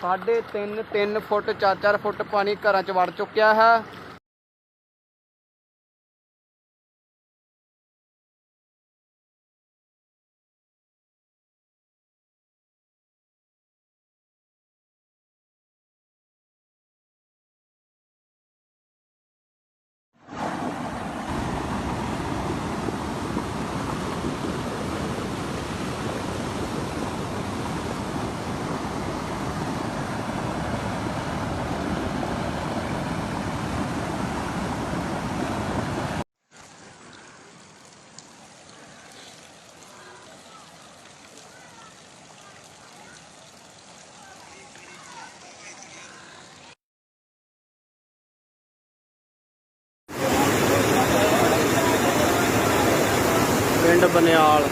3.5 ਫੁੱਟ 4-4 ਫੁੱਟ ਪਾਣੀ ਘਰਾਂ 'ਚ ਵੜ ਚੁੱਕਿਆ ਹੈ। ਪਿੰਡ ਬਨਿਆਲ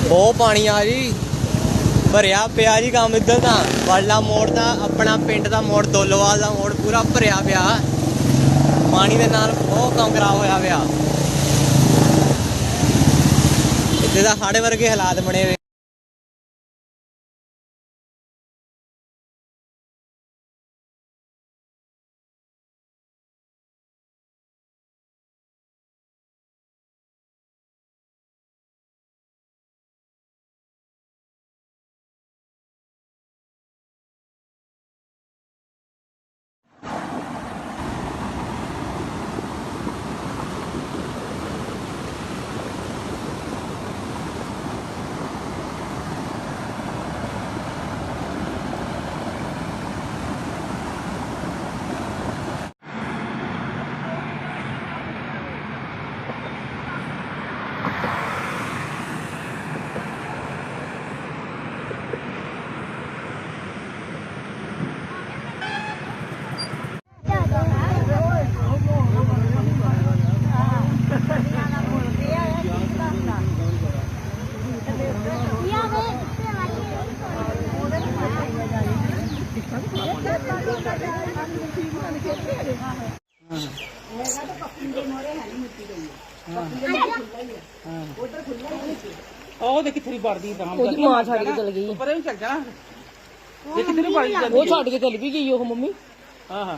ਬਹੁਤ ਪਾਣੀ ਆ ਜੀ, ਭਰਿਆ ਪਿਆ ਜੀ ਕੰਮ ਇੱਧਰ ਤਾਂ ਵਾਲਾ ਮੋੜ ਦਾ, ਆਪਣਾ ਪਿੰਡ ਦਾ ਮੋੜ, ਦੋਲੋਵਾਲ ਦਾ ਮੋੜ ਪੂਰਾ ਭਰਿਆ ਪਿਆ ਪਾਣੀ ਦੇ ਨਾਲ। ਬਹੁਤ ਕੰਮ ਖਰਾਬ ਹੋਇਆ ਪਿਆ ਇੱਥੇ ਤਾਂ ਸਾਡੇ ਵਰਗੇ ਹਾਲਾਤ ਬਣੇ ਹੋਏ। ਉਹ ਦੇਖ ਕਿੱਥੇ ਵੜਦੀ ਤਾਂ ਉਹਦੀ ਮਾਂ ਛੱਡ ਕੇ ਚਲ ਗਈ। ਪਰੇ ਵੀ ਚੱਲ ਜਾਣਾ। ਇਹ ਕਿੱਧਰ ਨੂੰ ਪਾਈ ਜਾਂਦੀ ਉਹ ਛੱਡ ਕੇ ਚੱਲ ਵੀ ਗਈ ਉਹ ਮੰਮੀ। ਹਾਂ ਹਾਂ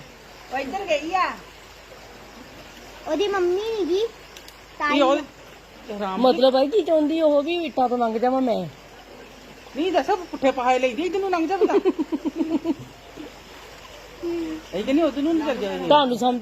ਉਹ ਇੱਧਰ ਗਈ ਆ ਉਹਦੀ ਮੰਮੀ ਨੀ ਗੀ ਕੀ ਉਹ ਰਾਮ ਮਤਲਬ ਹੈ ਕੀ ਚਾਹੁੰਦੀ ਉਹ ਵੀ ਇੱਟਾਂ ਤੋਂ ਲੰਘ ਜਾਵਾਂ ਮੈਂ। ਨਹੀਂ ਦੱਸੋ ਪੁੱਠੇ ਪਹਾਏ ਲਈਦੀ ਇਧਰ ਨੂੰ ਲੰਘ ਜਾ ਪਤਾ ਇਹ ਨਹੀਂ ਉਧਰ ਨੂੰ ਨਹੀਂ ਚੱਲ ਜਾਵੇ ਤੁਹਾਨੂੰ ਸਮਝ